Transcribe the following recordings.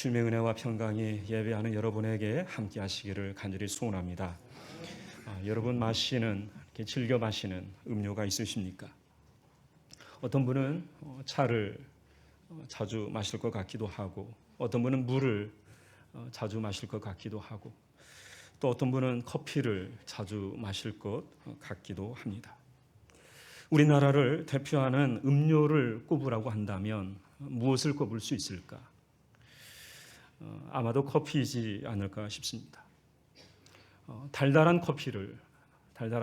주님의 은혜와 평강이 예배하는 여러분에게 함께 하시기를 간절히 소원합니다. 여러분 이렇게 즐겨 마시는 음료가 있으십니까? 어떤 분은 차를 자주 마실 것 같기도 하고, 어떤 분은 물을 자주 마실 것 같기도 하고, 또 어떤 분은 커피를 자주 마실 것 같기도 합니다. 우리나라를 대표하는 음료를 꼽으라고 한다면 무엇을 꼽을 수 있을까? 아마도 커피이지 않을까 싶습니다. 달달한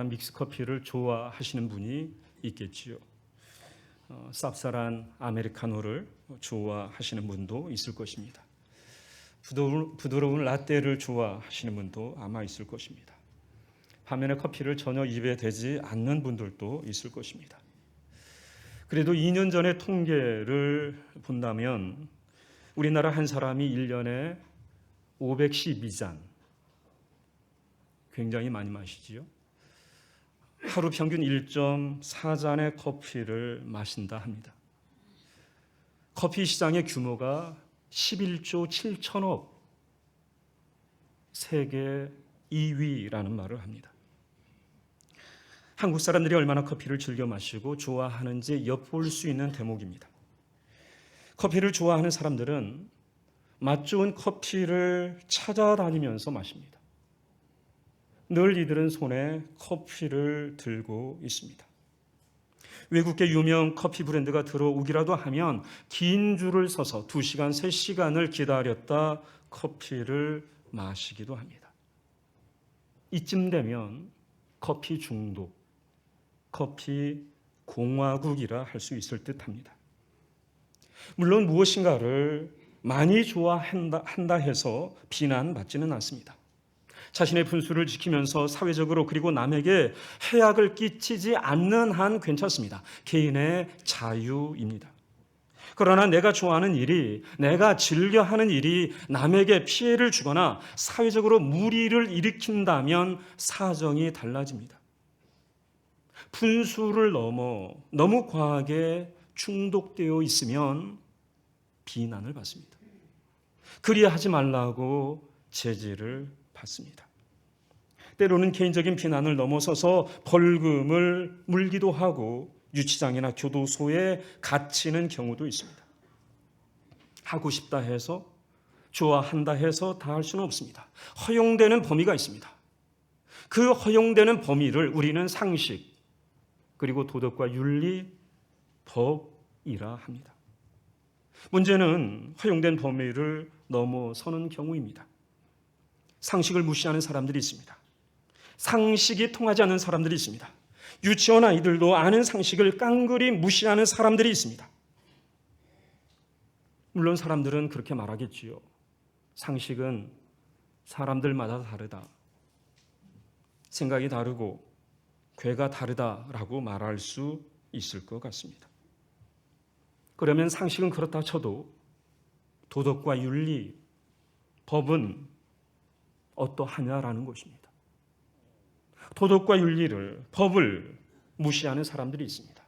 믹스 커피를 좋아하시는 분이 있겠지요. 쌉쌀한 아메리카노를 좋아하시는 분도 있을 것입니다. 부드러운 라떼를 좋아하시는 분도 아마 있을 것입니다. 반면에 커피를 전혀 입에 대지 않는 분들도 있을 것입니다. 그래도 2년 전의 통계를 본다면 우리나라 한 사람이 1년에 512잔, 굉장히 많이 마시지요. 하루 평균 1.4잔의 커피를 마신다 합니다. 커피 시장의 규모가 11조 7천억, 세계 2위라는 말을 합니다. 한국 사람들이 얼마나 커피를 즐겨 마시고 좋아하는지 엿볼 수 있는 대목입니다. 커피를 좋아하는 사람들은 맛 좋은 커피를 찾아다니면서 마십니다. 늘 이들은 손에 커피를 들고 있습니다. 외국계 유명 커피 브랜드가 들어오기라도 하면 긴 줄을 서서 2시간, 3시간을 기다렸다 커피를 마시기도 합니다. 이쯤 되면 커피 중독, 커피 공화국이라 할 수 있을 듯합니다. 물론 무엇인가를 많이 좋아한다 해서 비난받지는 않습니다. 자신의 분수를 지키면서 사회적으로 그리고 남에게 해악을 끼치지 않는 한 괜찮습니다. 개인의 자유입니다. 그러나 내가 좋아하는 일이, 내가 즐겨하는 일이 남에게 피해를 주거나 사회적으로 무리를 일으킨다면 사정이 달라집니다. 분수를 넘어 너무 과하게 중독되어 있으면 비난을 받습니다. 그리하지 말라고 제지를 받습니다. 때로는 개인적인 비난을 넘어서서 벌금을 물기도 하고 유치장이나 교도소에 갇히는 경우도 있습니다. 하고 싶다 해서, 좋아한다 해서 다 할 수는 없습니다. 허용되는 범위가 있습니다. 그 허용되는 범위를 우리는 상식, 그리고 도덕과 윤리, 법이라 합니다. 문제는 허용된 범위를 넘어서는 경우입니다. 상식을 무시하는 사람들이 있습니다. 상식이 통하지 않는 사람들이 있습니다. 유치원 아이들도 아는 상식을 깡그리 무시하는 사람들이 있습니다. 물론 사람들은 그렇게 말하겠지요. 상식은 사람들마다 다르다. 생각이 다르고 궤가 다르다라고 말할 수 있을 것 같습니다. 그러면 상식은 그렇다 쳐도 도덕과 윤리, 법은 어떠하냐라는 것입니다. 도덕과 윤리를, 법을 무시하는 사람들이 있습니다.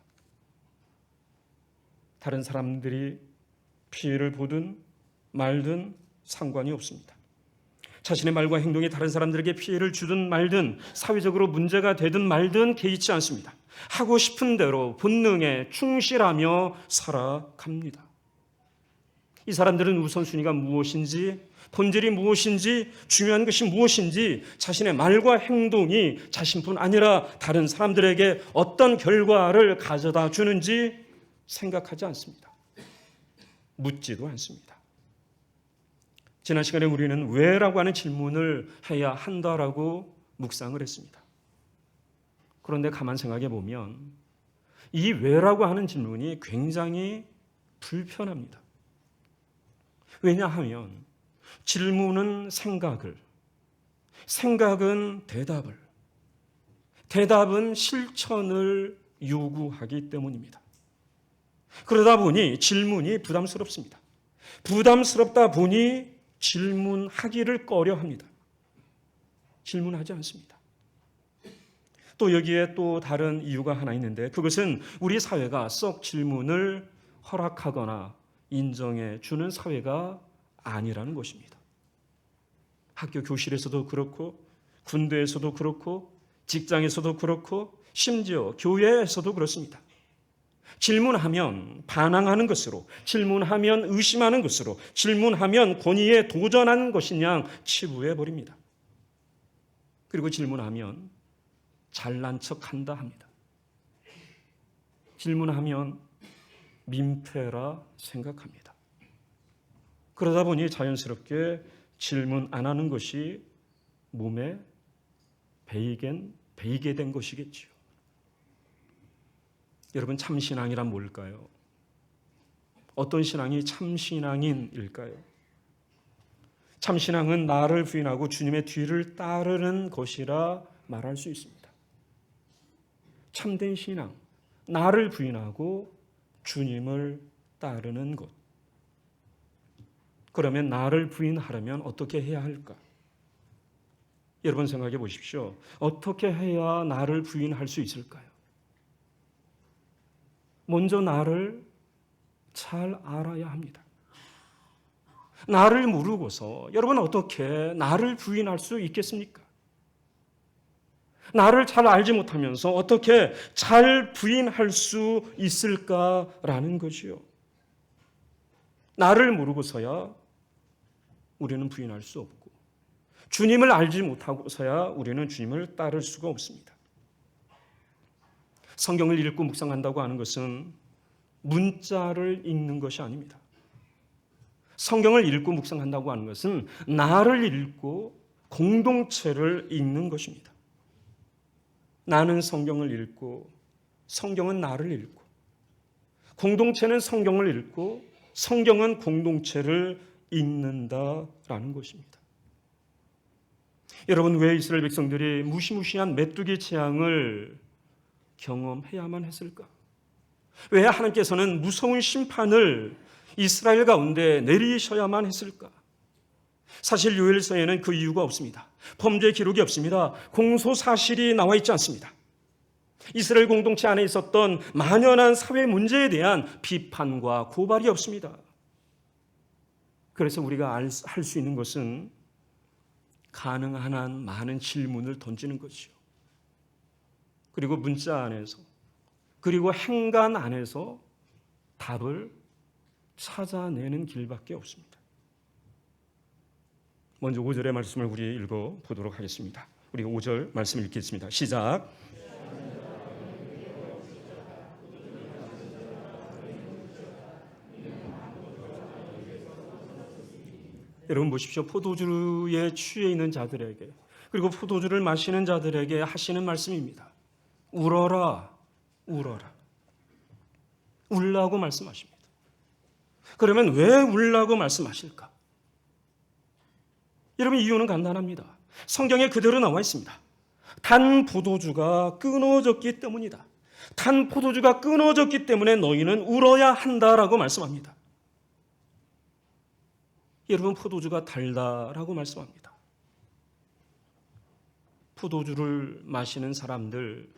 다른 사람들이 피해를 보든 말든 상관이 없습니다. 자신의 말과 행동이 다른 사람들에게 피해를 주든 말든, 사회적으로 문제가 되든 말든 개의치 않습니다. 하고 싶은 대로 본능에 충실하며 살아갑니다. 이 사람들은 우선순위가 무엇인지, 본질이 무엇인지, 중요한 것이 무엇인지, 자신의 말과 행동이 자신뿐 아니라 다른 사람들에게 어떤 결과를 가져다 주는지 생각하지 않습니다. 묻지도 않습니다. 지난 시간에 우리는 왜라고 하는 질문을 해야 한다라고 묵상을 했습니다. 그런데 가만 생각해 보면 이 왜라고 하는 질문이 굉장히 불편합니다. 왜냐하면 질문은 생각을, 생각은 대답을, 대답은 실천을 요구하기 때문입니다. 그러다 보니 질문이 부담스럽습니다. 부담스럽다 보니 질문하기를 꺼려합니다. 질문하지 않습니다. 또 여기에 또 다른 이유가 하나 있는데, 그것은 우리 사회가 썩 질문을 허락하거나 인정해 주는 사회가 아니라는 것입니다. 학교 교실에서도 그렇고 군대에서도 그렇고 직장에서도 그렇고 심지어 교회에서도 그렇습니다. 질문하면 반항하는 것으로, 질문하면 의심하는 것으로, 질문하면 권위에 도전하는 것이냐 치부해 버립니다. 그리고 질문하면 잘난 척한다 합니다. 질문하면 민폐라 생각합니다. 그러다 보니 자연스럽게 질문 안 하는 것이 몸에 배이게 된 것이겠지요. 여러분, 참신앙이란 뭘까요? 어떤 신앙이 참신앙인일까요? 참신앙은 나를 부인하고 주님의 뒤를 따르는 것이라 말할 수 있습니다. 참된 신앙, 나를 부인하고 주님을 따르는 것. 그러면 나를 부인하려면 어떻게 해야 할까? 여러분 생각해 보십시오. 어떻게 해야 나를 부인할 수 있을까요? 먼저 나를 잘 알아야 합니다. 나를 모르고서 여러분 어떻게 나를 부인할 수 있겠습니까? 나를 잘 알지 못하면서 어떻게 잘 부인할 수 있을까라는 거지요. 나를 모르고서야 우리는 부인할 수 없고, 주님을 알지 못하고서야 우리는 주님을 따를 수가 없습니다. 성경을 읽고 묵상한다고 하는 것은 문자를 읽는 것이 아닙니다. 성경을 읽고 묵상한다고 하는 것은 나를 읽고 공동체를 읽는 것입니다. 나는 성경을 읽고 성경은 나를 읽고 공동체는 성경을 읽고 성경은 공동체를 읽는다라는 것입니다. 여러분, 왜 이스라엘 백성들이 무시무시한 메뚜기 재앙을 경험해야만 했을까? 왜 하나님께서는 무서운 심판을 이스라엘 가운데 내리셔야만 했을까? 사실 요엘서에는 그 이유가 없습니다. 범죄 기록이 없습니다. 공소 사실이 나와 있지 않습니다. 이스라엘 공동체 안에 있었던 만연한 사회 문제에 대한 비판과 고발이 없습니다. 그래서 우리가 할 수 있는 것은 가능한 한 많은 질문을 던지는 것이요. 그리고 문자 안에서, 그리고 행간 안에서 답을 찾아내는 길밖에 없습니다. 먼저 5절의 말씀을 우리 읽어보도록 하겠습니다. 우리가 5절 말씀 읽겠습니다. 시작. 여러분 보십시오. 포도주에 취해 있는 자들에게, 그리고 포도주를 마시는 자들에게 하시는 말씀입니다. 울어라, 울어라. 울라고 말씀하십니다. 그러면 왜 울라고 말씀하실까? 여러분, 이유는 간단합니다. 성경에 그대로 나와 있습니다. 단 포도주가 끊어졌기 때문이다. 단 포도주가 끊어졌기 때문에 너희는 울어야 한다라고 말씀합니다. 여러분, 포도주가 달다라고 말씀합니다. 포도주를 마시는 사람들,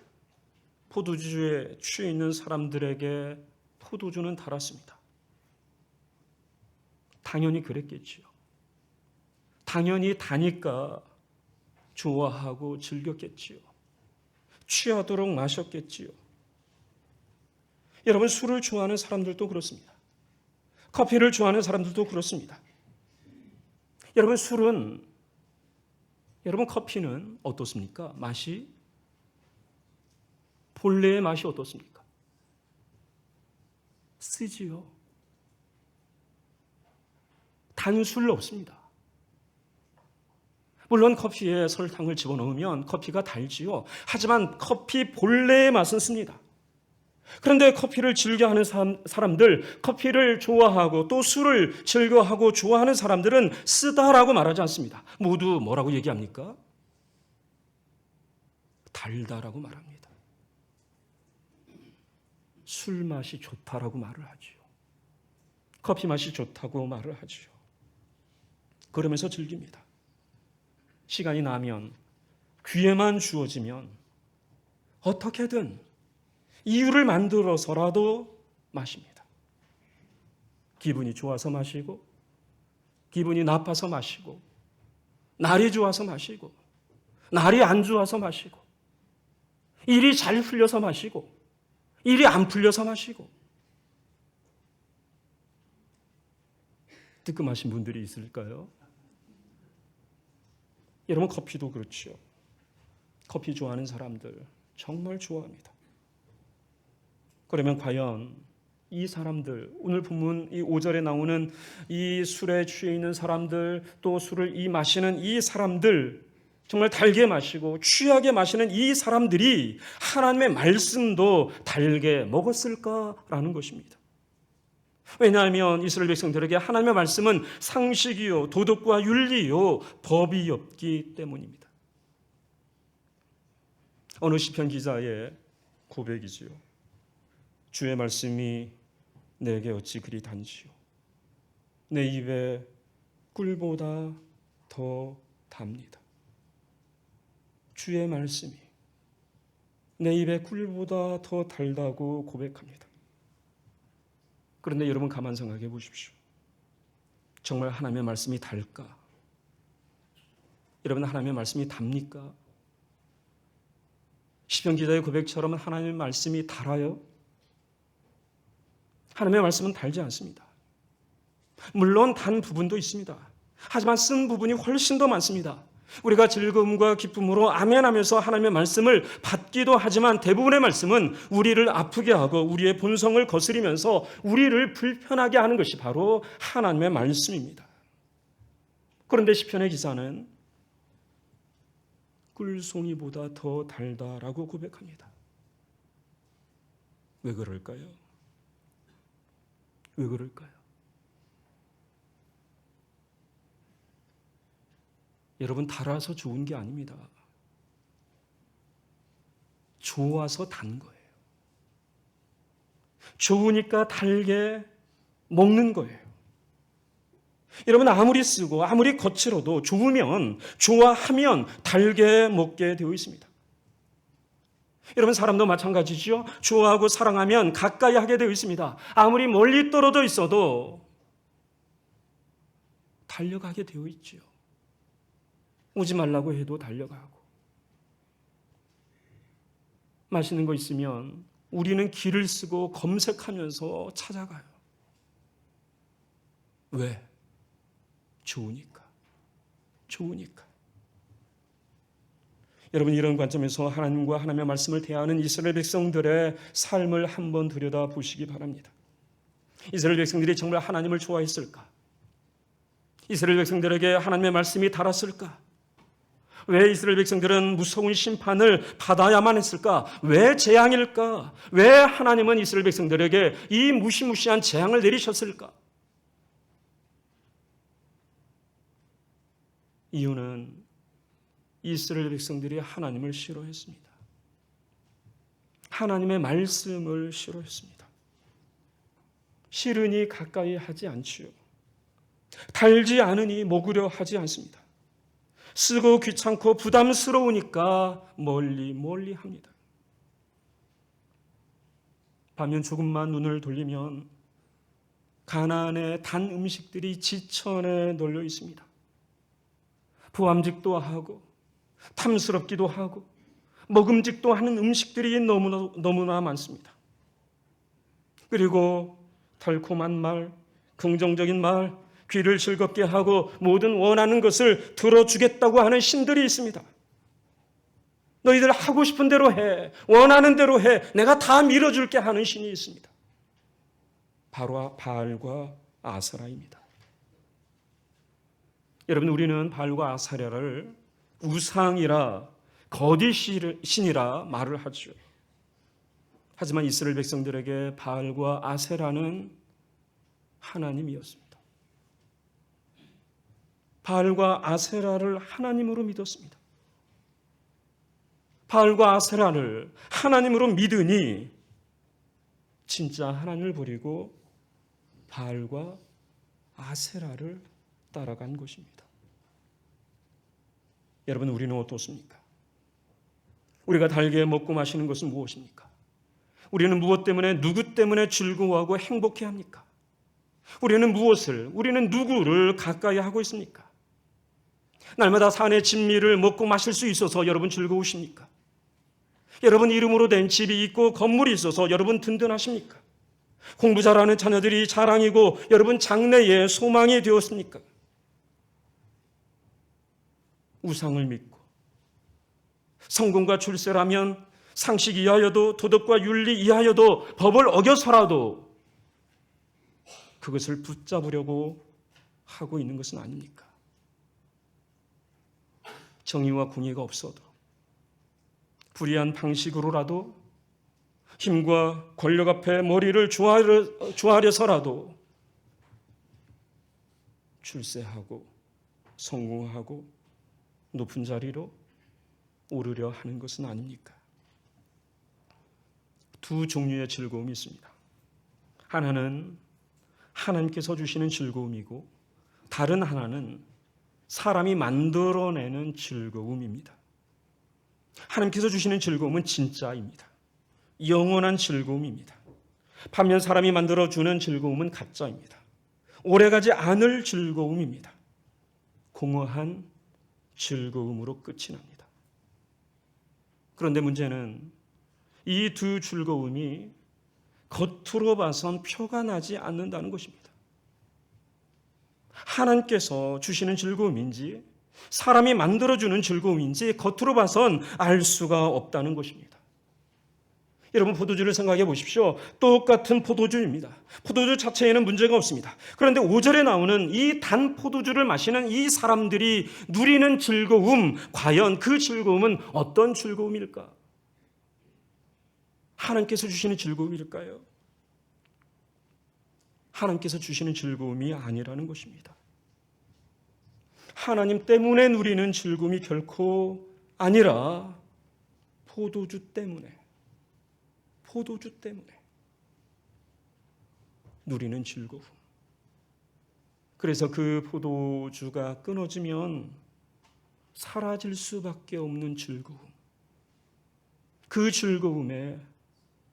포도주에 취해 있는 사람들에게 포도주는 달았습니다. 당연히 그랬겠지요. 당연히 다니까 좋아하고 즐겼겠지요. 취하도록 마셨겠지요. 여러분, 술을 좋아하는 사람들도 그렇습니다. 커피를 좋아하는 사람들도 그렇습니다. 여러분, 커피는 어떻습니까? 맛이, 본래의 맛이 어떻습니까? 쓰지요. 단술 없습니다. 물론 커피에 설탕을 집어넣으면 커피가 달지요. 하지만 커피 본래의 맛은 씁니다. 그런데 커피를 즐겨하는 사람들, 커피를 좋아하고 또 술을 즐겨하고 좋아하는 사람들은 쓰다라고 말하지 않습니다. 모두 뭐라고 얘기합니까? 달다라고 말합니다. 술 맛이 좋다라고 말을 하지요. 커피 맛이 좋다고 말을 하지요. 그러면서 즐깁니다. 시간이 나면, 귀에만 주어지면 어떻게든 이유를 만들어서라도 마십니다. 기분이 좋아서 마시고, 기분이 나빠서 마시고, 날이 좋아서 마시고, 날이 안 좋아서 마시고, 일이 잘 풀려서 마시고, 일이 안 풀려서 마시고, 뜨끔하신 분들이 있을까요? 여러분, 커피도 그렇죠. 커피 좋아하는 사람들 정말 좋아합니다. 그러면 과연 이 사람들, 오늘 본문 이 5절에 나오는 이 술에 취해 있는 사람들, 또 술을 마시는 이 사람들, 정말 달게 마시고 취하게 마시는 이 사람들이 하나님의 말씀도 달게 먹었을까라는 것입니다. 왜냐하면 이스라엘 백성들에게 하나님의 말씀은 상식이요, 도덕과 윤리요, 법이었기 때문입니다. 어느 시편 기자의 고백이지요. 주의 말씀이 내게 어찌 그리 단지요, 내 입에 꿀보다 더 답니다. 주의 말씀이 내 입에 꿀보다 더 달다고 고백합니다. 그런데 여러분, 가만 생각해 보십시오. 정말 하나님의 말씀이 달까? 여러분, 하나님의 말씀이 답니까? 시편 기자의 고백처럼 하나님의 말씀이 달아요? 하나님의 말씀은 달지 않습니다. 물론 단 부분도 있습니다. 하지만 쓴 부분이 훨씬 더 많습니다. 우리가 즐거움과 기쁨으로 아멘하면서 하나님의 말씀을 받기도 하지만 대부분의 말씀은 우리를 아프게 하고 우리의 본성을 거스리면서 우리를 불편하게 하는 것이 바로 하나님의 말씀입니다. 그런데 시편의 기사는 꿀송이보다 더 달다라고 고백합니다. 왜 그럴까요? 왜 그럴까요? 여러분, 달아서 좋은 게 아닙니다. 좋아서 단 거예요. 좋으니까 달게 먹는 거예요. 여러분, 아무리 쓰고 아무리 거칠어도 좋으면, 좋아하면 달게 먹게 되어 있습니다. 여러분, 사람도 마찬가지죠. 좋아하고 사랑하면 가까이 하게 되어 있습니다. 아무리 멀리 떨어져 있어도 달려가게 되어 있죠. 오지 말라고 해도 달려가고, 맛있는 거 있으면 우리는 길을 쓰고 검색하면서 찾아가요. 왜? 좋으니까. 좋으니까. 여러분, 이런 관점에서 하나님과 하나님의 말씀을 대하는 이스라엘 백성들의 삶을 한번 들여다 보시기 바랍니다. 이스라엘 백성들이 정말 하나님을 좋아했을까? 이스라엘 백성들에게 하나님의 말씀이 달았을까? 왜 이스라엘 백성들은 무서운 심판을 받아야만 했을까? 왜 재앙일까? 왜 하나님은 이스라엘 백성들에게 이 무시무시한 재앙을 내리셨을까? 이유는 이스라엘 백성들이 하나님을 싫어했습니다. 하나님의 말씀을 싫어했습니다. 싫으니 가까이 하지 않지요. 달지 않으니 먹으려 하지 않습니다. 쓰고 귀찮고 부담스러우니까 멀리 합니다. 반면 조금만 눈을 돌리면 가나안의 단 음식들이 지천에 널려 있습니다. 부함직도 하고 탐스럽기도 하고 먹음직도 하는 음식들이 너무나 많습니다. 그리고 달콤한 말, 긍정적인 말, 귀를 즐겁게 하고 모든 원하는 것을 들어주겠다고 하는 신들이 있습니다. 너희들 하고 싶은 대로 해, 원하는 대로 해, 내가 다 밀어줄게 하는 신이 있습니다. 바로 바알과 아세라입니다. 여러분, 우리는 바알과 아세라를 우상이라, 거짓신이라 말을 하죠. 하지만 이스라엘 백성들에게 바알과 아세라는 하나님이었습니다. 바알과 아세라를 하나님으로 믿었습니다. 바알과 아세라를 하나님으로 믿으니 진짜 하나님을 버리고 바알과 아세라를 따라간 것입니다. 여러분, 우리는 어떻습니까? 우리가 달게 먹고 마시는 것은 무엇입니까? 우리는 무엇 때문에, 누구 때문에 즐거워하고 행복해합니까? 우리는 누구를 가까이 하고 있습니까? 날마다 산의 진미를 먹고 마실 수 있어서 여러분 즐거우십니까? 여러분 이름으로 된 집이 있고 건물이 있어서 여러분 든든하십니까? 공부 잘하는 자녀들이 자랑이고 여러분 장래의 소망이 되었습니까? 우상을 믿고 성공과 출세라면 상식 이하여도 도덕과 윤리 이하여도 법을 어겨서라도 그것을 붙잡으려고 하고 있는 것은 아닙니까? 정의와 공의가 없어도 불의한 방식으로라도 힘과 권력 앞에 머리를 조아려서라도 출세하고 성공하고 높은 자리로 오르려 하는 것은 아닙니까? 두 종류의 즐거움이 있습니다. 하나는 하나님께서 주시는 즐거움이고 다른 하나는 사람이 만들어내는 즐거움입니다. 하나님께서 주시는 즐거움은 진짜입니다. 영원한 즐거움입니다. 반면 사람이 만들어주는 즐거움은 가짜입니다. 오래가지 않을 즐거움입니다. 공허한 즐거움으로 끝이 납니다. 그런데 문제는 이 두 즐거움이 겉으로 봐선 표가 나지 않는다는 것입니다. 하나님께서 주시는 즐거움인지 사람이 만들어주는 즐거움인지 겉으로 봐선 알 수가 없다는 것입니다. 여러분 포도주를 생각해 보십시오. 똑같은 포도주입니다. 포도주 자체에는 문제가 없습니다. 그런데 5절에 나오는 이 단 포도주를 마시는 이 사람들이 누리는 즐거움, 과연 그 즐거움은 어떤 즐거움일까? 하나님께서 주시는 즐거움일까요? 하나님께서 주시는 즐거움이 아니라는 것입니다. 하나님 때문에 누리는 즐거움이 결코 아니라 포도주 때문에 누리는 즐거움. 그래서 그 포도주가 끊어지면 사라질 수밖에 없는 즐거움. 그 즐거움에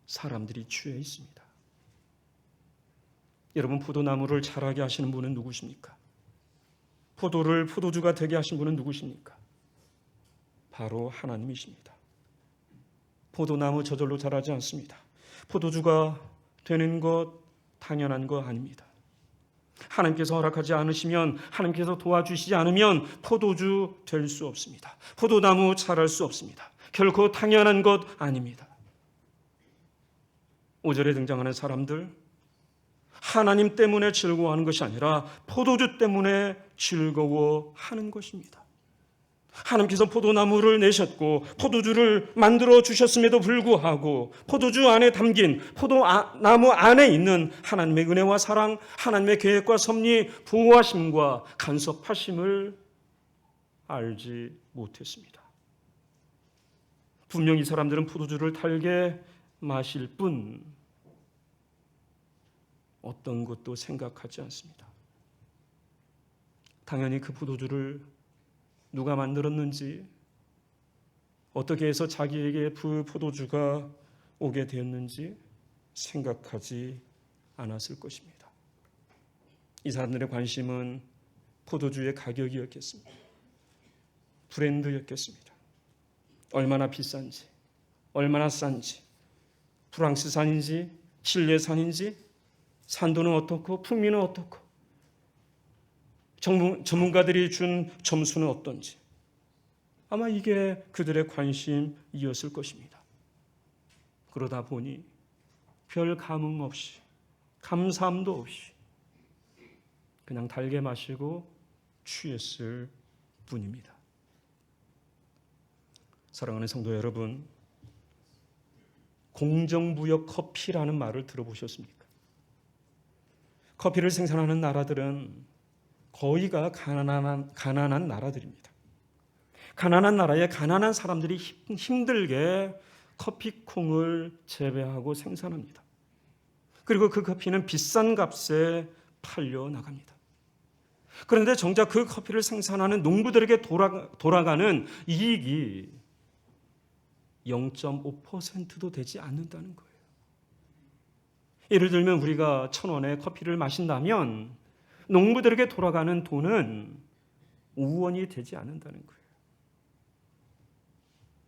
사람들이 취해 있습니다. 여러분 포도나무를 자라게 하시는 분은 누구십니까? 포도를 포도주가 되게 하신 분은 누구십니까? 바로 하나님이십니다. 포도나무 저절로 자라지 않습니다. 포도주가 되는 것 당연한 거 아닙니다. 하나님께서 허락하지 않으시면, 하나님께서 도와주시지 않으면 포도주 될 수 없습니다. 포도나무 자랄 수 없습니다. 결코 당연한 것 아닙니다. 5절에 등장하는 사람들, 하나님 때문에 즐거워하는 것이 아니라 포도주 때문에 즐거워하는 것입니다. 하나님께서 포도나무를 내셨고 포도주를 만들어 주셨음에도 불구하고 포도주 안에 담긴 포도나무 안에 있는 하나님의 은혜와 사랑, 하나님의 계획과 섭리, 보호하심과 간섭하심을 알지 못했습니다. 분명히 이 사람들은 포도주를 달게 마실 뿐 어떤 것도 생각하지 않습니다. 당연히 그 포도주를 누가 만들었는지, 어떻게 해서 자기에게 그 포도주가 오게 되었는지 생각하지 않았을 것입니다. 이 사람들의 관심은 포도주의 가격이었겠습니다. 브랜드였겠습니다. 얼마나 비싼지, 얼마나 싼지, 프랑스산인지 칠레산인지, 산도는 어떻고 풍미는 어떻고, 전문가들이 준 점수는 어떤지, 아마 이게 그들의 관심이었을 것입니다. 그러다 보니 별 감흥 없이, 감사함도 없이 그냥 달게 마시고 취했을 뿐입니다. 사랑하는 성도 여러분, 공정무역 커피라는 말을 들어보셨습니까? 커피를 생산하는 나라들은 거의가 가난한 나라들입니다. 가난한 나라에 가난한 사람들이 힘들게 커피콩을 재배하고 생산합니다. 그리고 그 커피는 비싼 값에 팔려 나갑니다. 그런데 정작 그 커피를 생산하는 농부들에게 돌아가는 이익이 0.5%도 되지 않는다는 거예요. 예를 들면 우리가 1,000원에 커피를 마신다면 농부들에게 돌아가는 돈은 5원이 되지 않는다는 거예요.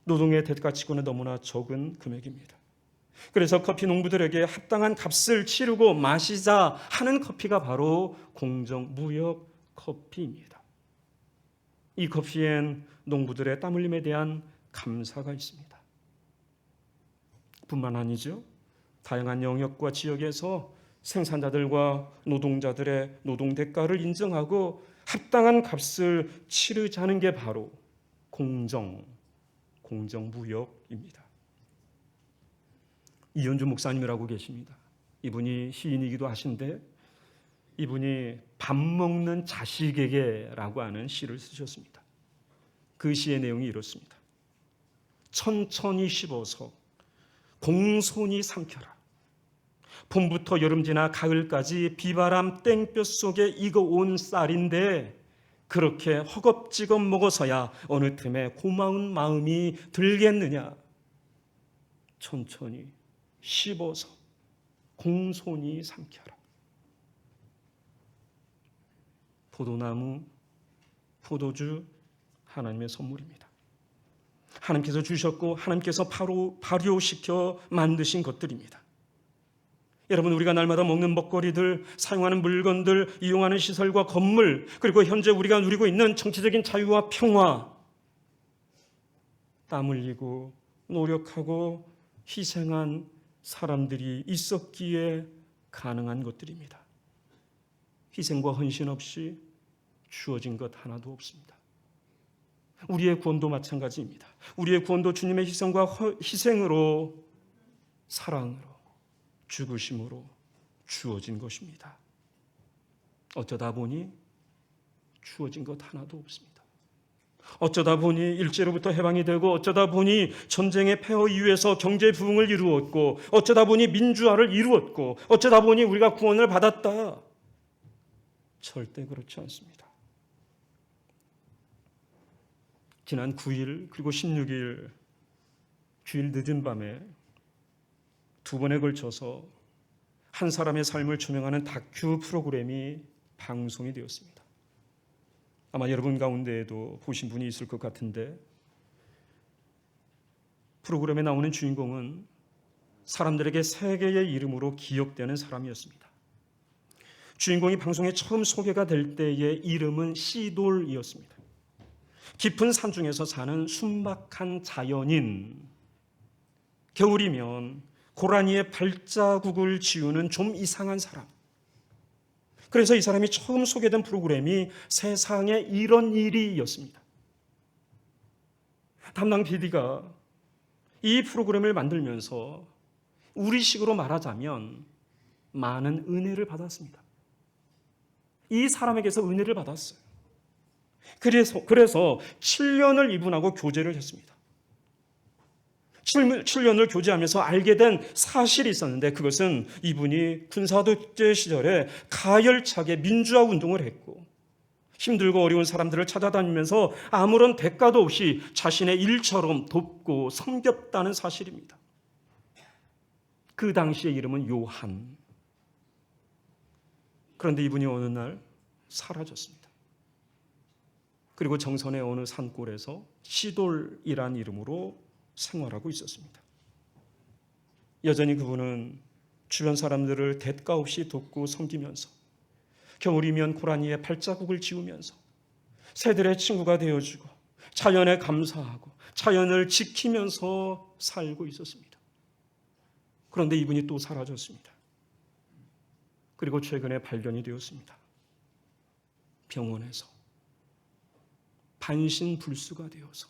노동의 대가치고는 너무나 적은 금액입니다. 그래서 커피 농부들에게 합당한 값을 치르고 마시자 하는 커피가 바로 공정무역 커피입니다. 이 커피엔 농부들의 땀 흘림에 대한 감사가 있습니다. 뿐만 아니죠. 다양한 영역과 지역에서 생산자들과 노동자들의 노동 대가를 인정하고 합당한 값을 치르자는 게 바로 공정무역입니다. 이현주 목사님이라고 계십니다. 이분이 시인이기도 하신데 이분이 밥 먹는 자식에게라고 하는 시를 쓰셨습니다. 그 시의 내용이 이렇습니다. 천천히 씹어서 공손히 삼켜라. 봄부터 여름 지나 가을까지 비바람 땡볕 속에 익어온 쌀인데 그렇게 허겁지겁 먹어서야 어느 틈에 고마운 마음이 들겠느냐. 천천히 씹어서 공손히 삼켜라. 포도나무, 포도주 하나님의 선물입니다. 하나님께서 주셨고 하나님께서 발효시켜 만드신 것들입니다. 여러분, 우리가 날마다 먹는 먹거리들, 사용하는 물건들, 이용하는 시설과 건물, 그리고 현재 우리가 누리고 있는 정치적인 자유와 평화, 땀 흘리고 노력하고 희생한 사람들이 있었기에 가능한 것들입니다. 희생과 헌신 없이 주어진 것 하나도 없습니다. 우리의 구원도 마찬가지입니다. 우리의 구원도 주님의 희생으로, 사랑으로, 죽으심으로 주어진 것입니다. 어쩌다 보니 주어진 것 하나도 없습니다. 어쩌다 보니 일제로부터 해방이 되고, 어쩌다 보니 전쟁의 폐허 이후에서 경제 부흥을 이루었고, 어쩌다 보니 민주화를 이루었고, 어쩌다 보니 우리가 구원을 받았다. 절대 그렇지 않습니다. 지난 9일 그리고 16일 주일 늦은 밤에 두 번에 걸쳐서 한 사람의 삶을 조명하는 다큐 프로그램이 방송이 되었습니다. 아마 여러분 가운데에도 보신 분이 있을 것 같은데, 프로그램에 나오는 주인공은 사람들에게 세계의 이름으로 기억되는 사람이었습니다. 주인공이 방송에 처음 소개가 될 때의 이름은 시돌이었습니다. 깊은 산 중에서 사는 순박한 자연인, 겨울이면 고라니의 발자국을 지우는 좀 이상한 사람. 그래서 이 사람이 처음 소개된 프로그램이 세상에 이런 일이었습니다. 담당 PD가 이 프로그램을 만들면서 우리식으로 말하자면 많은 은혜를 받았습니다. 이 사람에게서 은혜를 받았어요. 그래서 7년을 이분하고 교제를 했습니다. 7년을 교제하면서 알게 된 사실이 있었는데, 그것은 이분이 군사독재 시절에 가열차게 민주화 운동을 했고 힘들고 어려운 사람들을 찾아다니면서 아무런 대가도 없이 자신의 일처럼 돕고 섬겼다는 사실입니다. 그 당시의 이름은 요한. 그런데 이분이 어느 날 사라졌습니다. 그리고 정선의 어느 산골에서 시돌이란 이름으로 생활하고 있었습니다. 여전히 그분은 주변 사람들을 대가 없이 돕고 섬기면서, 겨울이면 고라니에 발자국을 지우면서 새들의 친구가 되어주고 자연에 감사하고 자연을 지키면서 살고 있었습니다. 그런데 이분이 또 사라졌습니다. 그리고 최근에 발견이 되었습니다. 병원에서 반신불수가 되어서.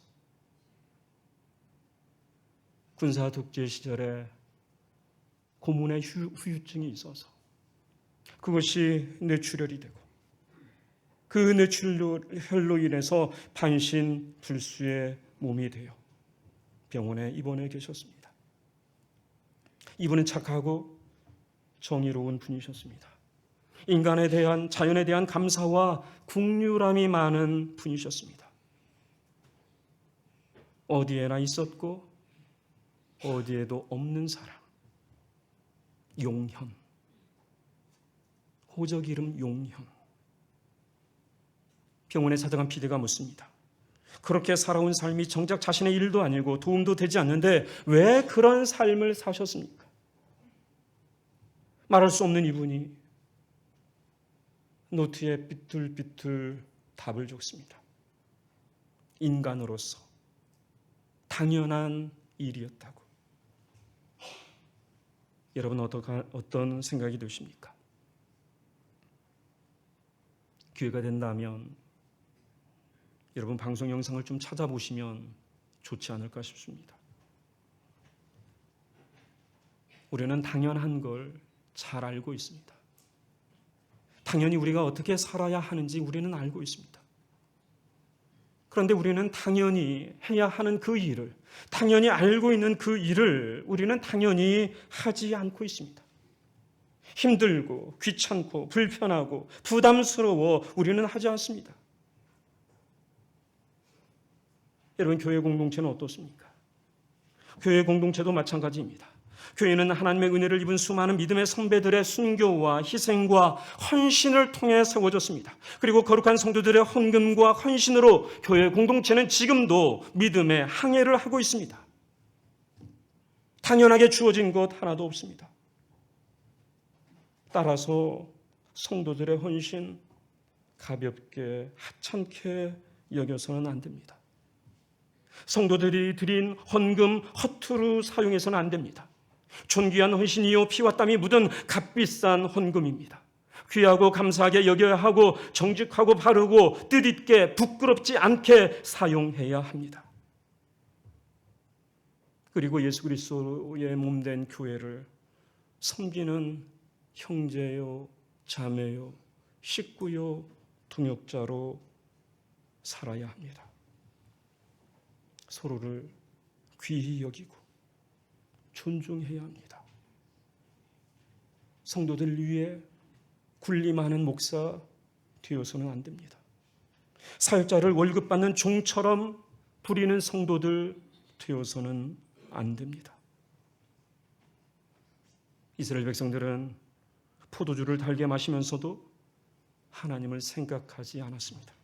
군사 독재 시절에 고문의 후유증이 있어서 그것이 뇌출혈이 되고, 그 뇌출혈로 인해서 반신불수의 몸이 되어 병원에 입원해 계셨습니다. 이분은 착하고 정의로운 분이셨습니다. 인간에 대한, 자연에 대한 감사와 국률함이 많은 분이셨습니다. 어디에나 있었고 어디에도 없는 사람, 용현. 호적 이름 용형. 병원에 찾아간 PD가 묻습니다. 그렇게 살아온 삶이 정작 자신의 일도 아니고 도움도 되지 않는데 왜 그런 삶을 사셨습니까? 말할 수 없는 이분이 노트에 삐뚤삐뚤 답을 줬습니다. 인간으로서 당연한 일이었다고. 여러분 어떤 생각이 드십니까? 기회가 된다면 여러분 방송 영상을 좀 찾아보시면 좋지 않을까 싶습니다. 우리는 당연한 걸 잘 알고 있습니다. 당연히 우리가 어떻게 살아야 하는지 우리는 알고 있습니다. 그런데 우리는 당연히 해야 하는 그 일을, 당연히 알고 있는 그 일을 우리는 당연히 하지 않고 있습니다. 힘들고 귀찮고 불편하고 부담스러워 우리는 하지 않습니다. 여러분, 교회 공동체는 어떻습니까? 교회 공동체도 마찬가지입니다. 교회는 하나님의 은혜를 입은 수많은 믿음의 선배들의 순교와 희생과 헌신을 통해 세워졌습니다. 그리고 거룩한 성도들의 헌금과 헌신으로 교회 공동체는 지금도 믿음의 항해를 하고 있습니다. 당연하게 주어진 것 하나도 없습니다. 따라서 성도들의 헌신 가볍게 하찮게 여겨서는 안 됩니다. 성도들이 드린 헌금 허투루 사용해서는 안 됩니다. 존귀한 헌신이요 피와 땀이 묻은 값비싼 헌금입니다. 귀하고 감사하게 여겨야 하고 정직하고 바르고 뜻있게 부끄럽지 않게 사용해야 합니다. 그리고 예수 그리스도의 몸된 교회를 섬기는 형제요, 자매요, 식구요, 동역자로 살아야 합니다. 서로를 귀히 여기고 존중해야 합니다. 성도들 위해 군림하는 목사 되어서는 안 됩니다. 사역자를 월급 받는 종처럼 부리는 성도들 되어서는 안 됩니다. 이스라엘 백성들은 포도주를 달게 마시면서도 하나님을 생각하지 않았습니다.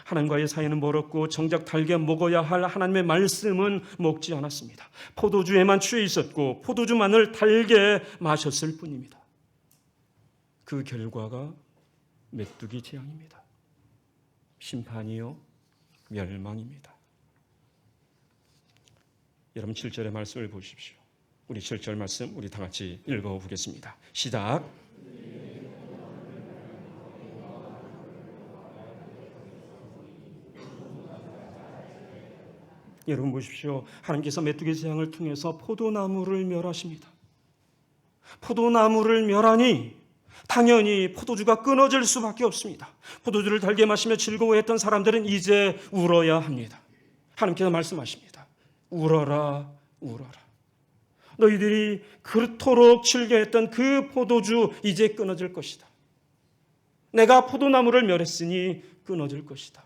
하나님과의 사이는 멀었고 정작 달게 먹어야 할 하나님의 말씀은 먹지 않았습니다. 포도주에만 취해 있었고 포도주만을 달게 마셨을 뿐입니다. 그 결과가 메뚜기 재앙입니다. 심판이요 멸망입니다. 여러분 7절의 말씀을 보십시오. 우리 7절 말씀 우리 다 같이 읽어보겠습니다. 시작. 여러분 보십시오. 하나님께서 메뚜기 재앙을 통해서 포도나무를 멸하십니다. 포도나무를 멸하니 당연히 포도주가 끊어질 수밖에 없습니다. 포도주를 달게 마시며 즐거워했던 사람들은 이제 울어야 합니다. 하나님께서 말씀하십니다. 울어라, 울어라. 너희들이 그토록 즐겨했던 그 포도주 이제 끊어질 것이다. 내가 포도나무를 멸했으니 끊어질 것이다.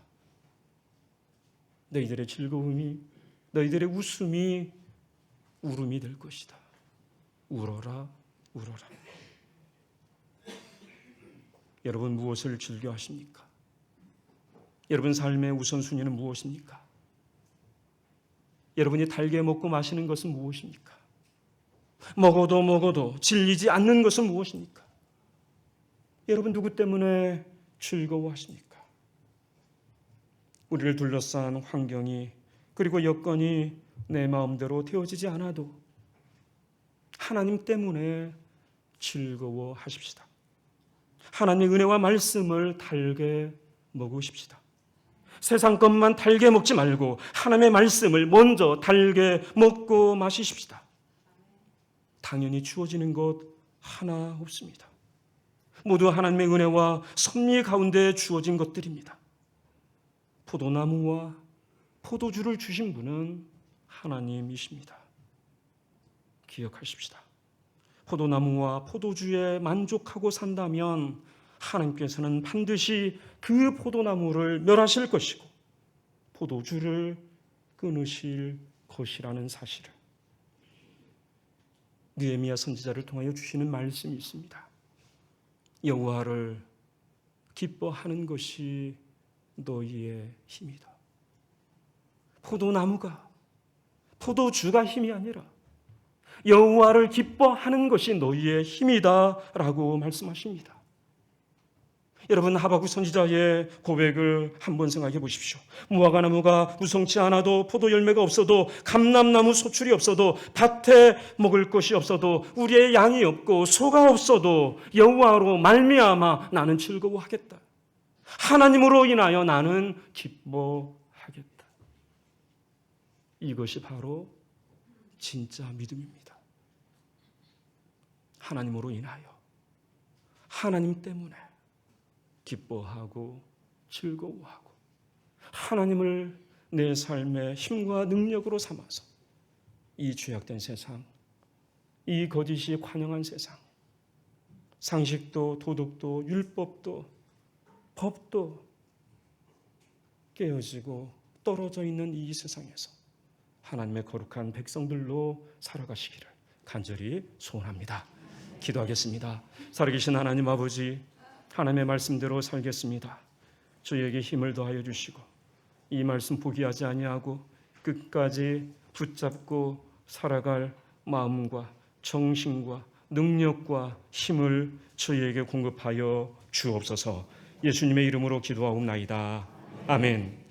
너희들의 즐거움이, 너희들의 웃음이 울음이 될 것이다. 울어라, 울어라. 여러분 무엇을 즐겨 하십니까? 여러분 삶의 우선순위는 무엇입니까? 여러분이 달게 먹고 마시는 것은 무엇입니까? 먹어도 질리지 않는 것은 무엇입니까? 여러분 누구 때문에 즐거워하십니까? 우리를 둘러싼 환경이 그리고 여건이 내 마음대로 되어지지 않아도 하나님 때문에 즐거워하십시다. 하나님의 은혜와 말씀을 달게 먹으십시다. 세상 것만 달게 먹지 말고 하나님의 말씀을 먼저 달게 먹고 마시십시다. 당연히 주어지는 것 하나 없습니다. 모두 하나님의 은혜와 섭리 가운데 주어진 것들입니다. 포도나무와 포도주를 주신 분은 하나님이십니다. 기억하십시다. 포도나무와 포도주에 만족하고 산다면 하나님께서는 반드시 그 포도나무를 멸하실 것이고 포도주를 끊으실 것이라는 사실을 느헤미야 선지자를 통하여 주시는 말씀이 있습니다. 여호와를 기뻐하는 것이 너희의 힘이다. 포도나무가, 포도주가 힘이 아니라 여호와를 기뻐하는 것이 너희의 힘이다라고 말씀하십니다. 여러분, 하박국 선지자의 고백을 한번 생각해 보십시오. 무화과 나무가 무성치 않아도, 포도 열매가 없어도, 감람나무 소출이 없어도, 밭에 먹을 것이 없어도, 우리의 양이 없고 소가 없어도 여호와로 말미암아 나는 즐거워하겠다. 하나님으로 인하여 나는 기뻐하겠다. 이것이 바로 진짜 믿음입니다. 하나님으로 인하여, 하나님 때문에 기뻐하고 즐거워하고, 하나님을 내 삶의 힘과 능력으로 삼아서 이 죄악된 세상, 이 거짓이 관영한 세상, 상식도 도덕도 율법도 법도 깨어지고 떨어져 있는 이 세상에서 하나님의 거룩한 백성들로 살아가시기를 간절히 소원합니다. 기도하겠습니다. 살아계신 하나님 아버지, 하나님의 말씀대로 살겠습니다. 저희에게 힘을 더하여 주시고 이 말씀 포기하지 아니하고 끝까지 붙잡고 살아갈 마음과 정신과 능력과 힘을 저희에게 공급하여 주옵소서. 예수님의 이름으로 기도하옵나이다. 아멘.